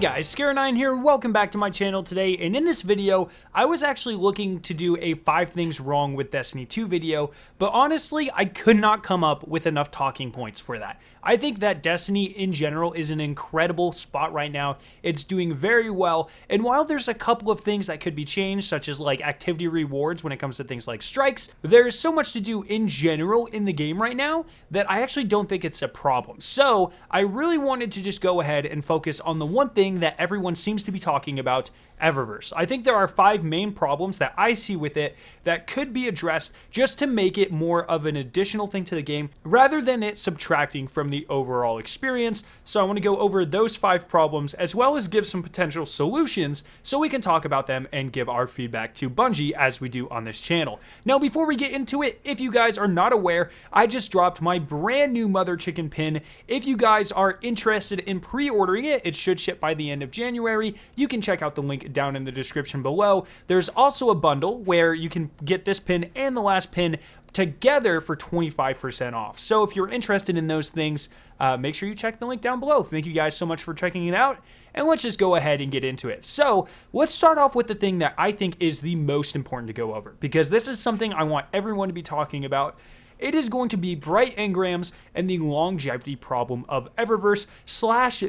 guys, Scar9 here, welcome back to my channel today, and in this video, I was actually looking to do a 5 things wrong with Destiny 2 video, but honestly, I could not come up with enough talking points for that. I think that Destiny in general is an incredible spot right now. It's doing very well, and while there's a couple of things that could be changed, such as like activity rewards when it comes to things like strikes, there's so much to do in general in the game right now that I actually don't think it's a problem. So I really wanted to just go ahead and focus on the one thing that everyone seems to be talking about, Eververse. I think there are 5 main problems that I see with it that could be addressed just to make it more of an additional thing to the game rather than it subtracting from the overall experience. So I want to go over those 5 problems as well as give some potential solutions so we can talk about them and give our feedback to Bungie as we do on this channel. Now before we get into it, if you guys are not aware, I just dropped my brand new Mother Chicken pin. If you guys are interested in pre-ordering it, it should ship by the end of January. You can check out the link down in the description below. There's also a bundle where you can get this pin and the last pin together for 25% off. So if you're interested in those things, make sure you check the link down below. Thank you guys so much for checking it out, and let's just go ahead and get into it. So let's start off with the thing that I think is the most important to go over, because this is something I want everyone to be talking about. It is going to be bright engrams and the longevity problem of Eververse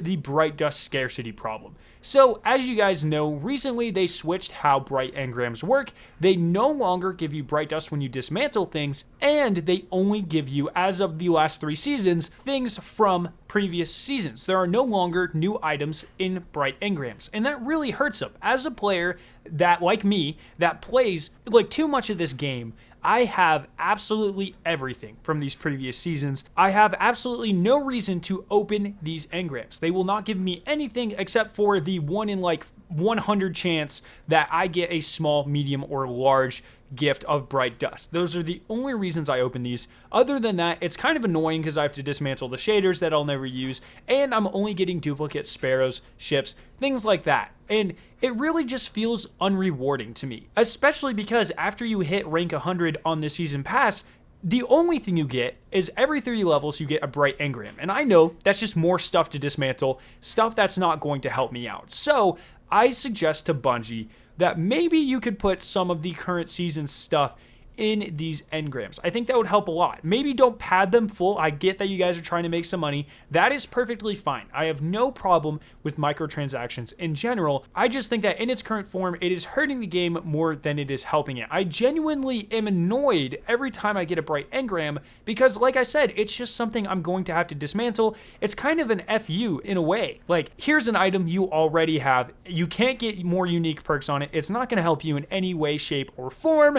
/ the bright dust scarcity problem. So as you guys know, recently they switched how bright engrams work. They no longer give you bright dust when you dismantle things, and they only give you, as of the last 3 seasons, things from previous seasons. There are no longer new items in bright engrams, and that really hurts them. As a player that, like me, that plays like too much of this game, I have absolutely everything from these previous seasons. I have absolutely no reason to open these engrams. They will not give me anything except for the 1 in like 100 chance that I get a small, medium, or large gift of bright dust. Those are the only reasons I open these. Other than that, it's kind of annoying because I have to dismantle the shaders that I'll never use, and I'm only getting duplicate sparrows, ships, things like that. And it really just feels unrewarding to me, especially because after you hit rank 100 on the season pass, the only thing you get is every 3 levels you get a bright engram. And I know that's just more stuff to dismantle, stuff that's not going to help me out. So I suggest to Bungie that maybe you could put some of the current season stuff in these engrams. I think that would help a lot. Maybe don't pad them full. I get that you guys are trying to make some money. That is perfectly fine. I have no problem with microtransactions in general. I just think that in its current form, it is hurting the game more than it is helping it. I genuinely am annoyed every time I get a bright engram because, like I said, it's just something I'm going to have to dismantle. It's kind of an FU in a way. Like, here's an item you already have. You can't get more unique perks on it. It's not going to help you in any way, shape, or form.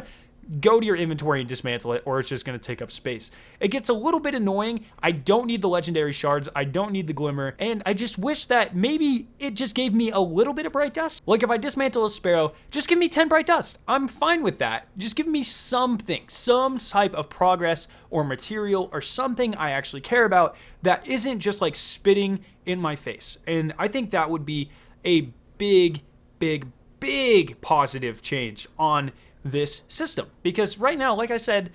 Go to your inventory and dismantle it, or it's just going to take up space. It gets a little bit annoying. I don't need the legendary shards. I don't need the glimmer. And I just wish that maybe it just gave me a little bit of bright dust. Like if I dismantle a sparrow, just give me 10 bright dust. I'm fine with that. Just give me something, some type of progress or material or something I actually care about that isn't just like spitting in my face. And I think that would be a big, big, big positive change on this system, because right now, like I said,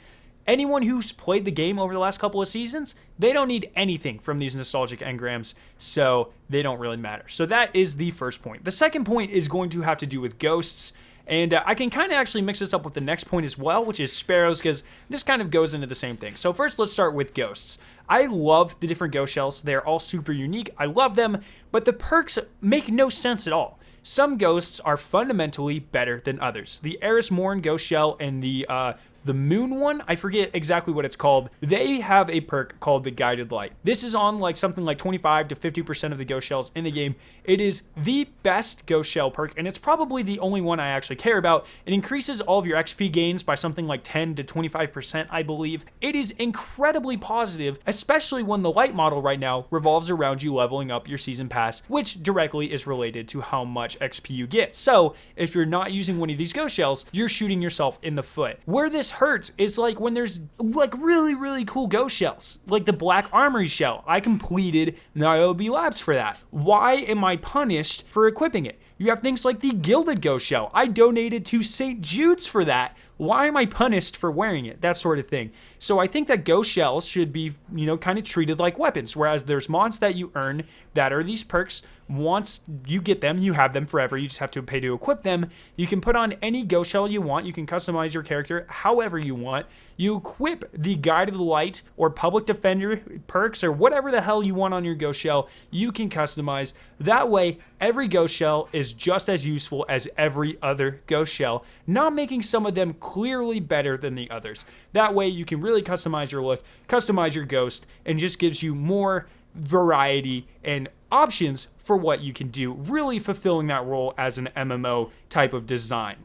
anyone who's played the game over the last couple of seasons, they don't need anything from these nostalgic engrams, so they don't really matter. So that is the first point. The second point is going to have to do with ghosts, and I can kind of actually mix this up with the next point as well, which is sparrows, because this kind of goes into the same thing. So first, let's start with ghosts. I love the different ghost shells. They're all super unique. I love them, but the perks make no sense at all. Some ghosts are fundamentally better than others. The Eris Morn ghost shell and the moon one, I forget exactly what it's called, they have a perk called the Guided Light. This is on like something like 25 to 50% of the ghost shells in the game. It is the best ghost shell perk, and it's probably the only one I actually care about. It increases all of your XP gains by something like 10 to 25%, I believe. It is incredibly positive, especially when the light model right now revolves around you leveling up your season pass, which directly is related to how much XP you get. So if you're not using one of these ghost shells, you're shooting yourself in the foot. Where this hurts is like when there's like really cool ghost shells, like the Black Armory shell. I completed Niobe Labs for that. Why am I punished for equipping it? You have things like the gilded ghost shell. I donated to St. Jude's for that. Why am I punished for wearing it? That sort of thing. So I think that ghost shells should be, kind of treated like weapons, whereas there's mods that you earn that are these perks. Once you get them, you have them forever. You just have to pay to equip them. You can put on any ghost shell you want. You can customize your character however you want. You equip the Guide of the Light or Public Defender perks or whatever the hell you want on your ghost shell. You can customize. That way, every ghost shell is just as useful as every other ghost shell, not making some of them clearly better than the others. That way, you can really customize your look, customize your ghost, and just gives you more variety and options for what you can do, really fulfilling that role as an MMO type of design.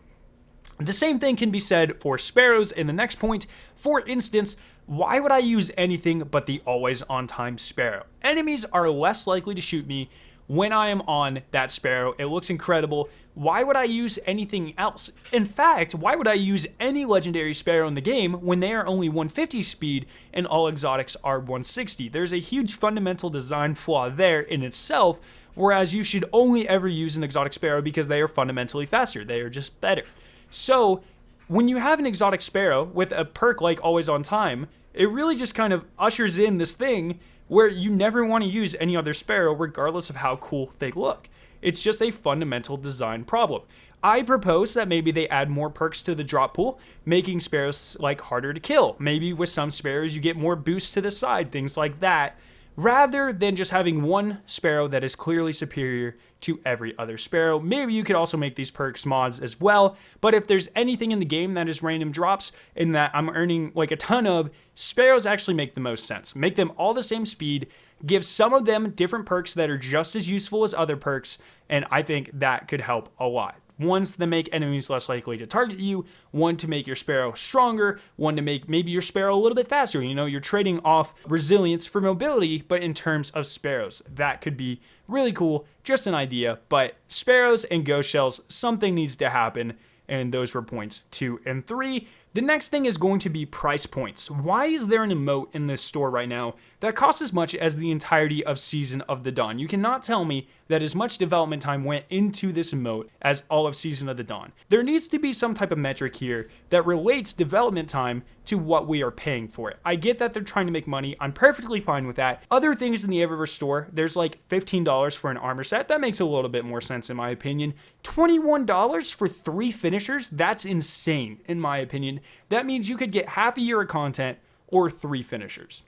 The same thing can be said for sparrows in the next point. For instance, why would I use anything but the always on time sparrow? Enemies are less likely to shoot me when I am on that sparrow. It looks incredible. Why would I use anything else? In fact, why would I use any legendary sparrow in the game when they are only 150 speed and all exotics are 160? There's a huge fundamental design flaw there in itself, whereas you should only ever use an exotic sparrow because they are fundamentally faster. They are just better. So when you have an exotic sparrow with a perk like always on time, it really just kind of ushers in this thing where you never want to use any other sparrow regardless of how cool they look. It's just a fundamental design problem. I propose that maybe they add more perks to the drop pool, making sparrows harder to kill. Maybe with some sparrows you get more boosts to the side, things like that, rather than just having one sparrow that is clearly superior to every other sparrow. Maybe you could also make these perks mods as well, but if there's anything in the game that is random drops and that I'm earning a ton of, sparrows actually make the most sense. Make them all the same speed, give some of them different perks that are just as useful as other perks, and I think that could help a lot. Ones that make enemies less likely to target you, one to make your sparrow stronger, one to make maybe your sparrow a little bit faster. You're trading off resilience for mobility, but in terms of sparrows, that could be really cool. Just an idea, but sparrows and ghost shells, something needs to happen, and those were points 2 and 3. The next thing is going to be price points. Why is there an emote in this store right now that costs as much as the entirety of Season of the Dawn? You cannot tell me that as much development time went into this emote as all of Season of the Dawn. There needs to be some type of metric here that relates development time to what we are paying for it. I get that they're trying to make money. I'm perfectly fine with that. Other things in the Eververse store, there's $15 for an armor set. That makes a little bit more sense in my opinion. $21 for 3 finishers? That's insane in my opinion. That means you could get half a year of content or 3 finishers.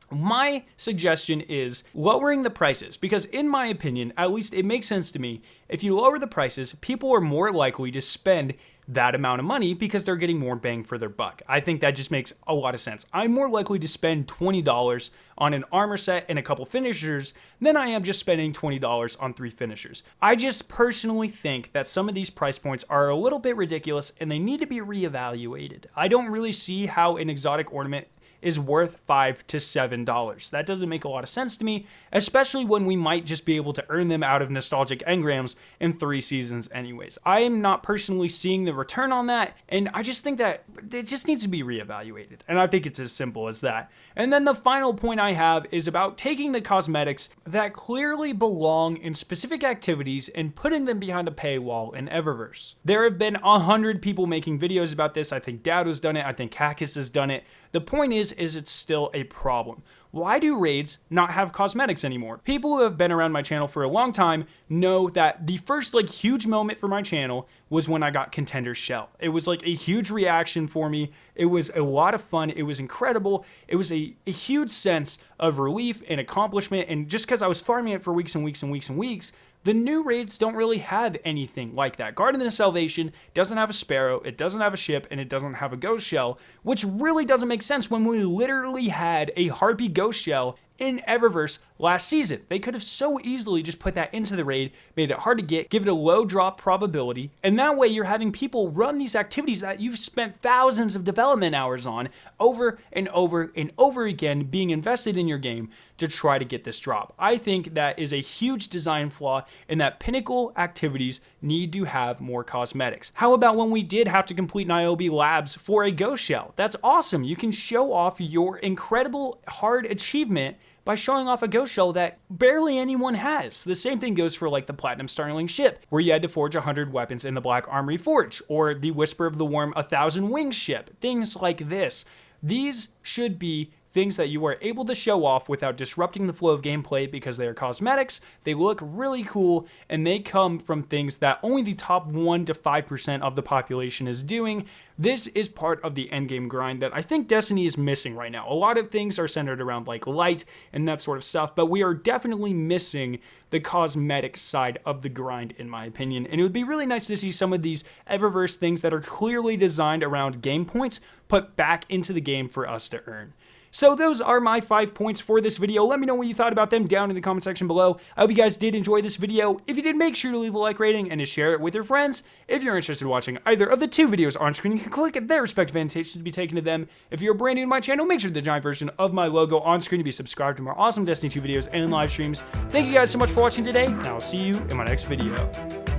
My suggestion is lowering the prices because in my opinion, at least it makes sense to me, if you lower the prices, people are more likely to spend that amount of money because they're getting more bang for their buck. I think that just makes a lot of sense. I'm more likely to spend $20 on an armor set and a couple finishers than I am just spending $20 on 3 finishers. I just personally think that some of these price points are a little bit ridiculous and they need to be reevaluated. I don't really see how an exotic ornament is worth $5 to $7. That doesn't make a lot of sense to me, especially when we might just be able to earn them out of nostalgic engrams in 3 seasons anyways. I am not personally seeing the return on that, and I just think that it just needs to be reevaluated, and I think it's as simple as that. And then the final point I have is about taking the cosmetics that clearly belong in specific activities and putting them behind a paywall in Eververse. There have been 100 people making videos about this. I think Dad has done it. I think Cactus has done it. The point is it's still a problem. Why do raids not have cosmetics anymore? People who have been around my channel for a long time know that the first huge moment for my channel was when I got Contender's Shell. It was a huge reaction for me. It was a lot of fun. It was incredible. It was a huge sense of relief and accomplishment. And just because I was farming it for weeks and weeks and weeks and weeks, the new raids don't really have anything like that. Garden of Salvation doesn't have a sparrow, it doesn't have a ship, and it doesn't have a ghost shell, which really doesn't make sense when we literally had a harpy ghost shell in Eververse last season. They could have so easily just put that into the raid, made it hard to get, give it a low drop probability, and that way you're having people run these activities that you've spent thousands of development hours on over and over and over again being invested in your game to try to get this drop. I think that is a huge design flaw and that pinnacle activities need to have more cosmetics. How about when we did have to complete Niobe labs for a ghost shell? That's awesome. You can show off your incredible hard achievement by showing off a ghost shell that barely anyone has. The same thing goes for like the Platinum Starling ship, where you had to forge 100 weapons in the Black Armory Forge, or the Whisper of the Worm 1,000 Wings ship, things like this. These should be things that you are able to show off without disrupting the flow of gameplay because they are cosmetics, they look really cool, and they come from things that only the top 1 to 5% of the population is doing. This is part of the endgame grind that I think Destiny is missing right now. A lot of things are centered around like light and that sort of stuff, but we are definitely missing the cosmetic side of the grind in my opinion. And it would be really nice to see some of these Eververse things that are clearly designed around game points put back into the game for us to earn. So those are my 5 points for this video. Let me know what you thought about them down in the comment section below. I hope you guys did enjoy this video. If you did, make sure to leave a like rating and to share it with your friends. If you're interested in watching either of the 2 videos on screen, you can click at their respective annotations to be taken to them. If you're brand new to my channel, make sure the giant version of my logo on screen to be subscribed to more awesome Destiny 2 videos and live streams. Thank you guys so much for watching today, and I'll see you in my next video.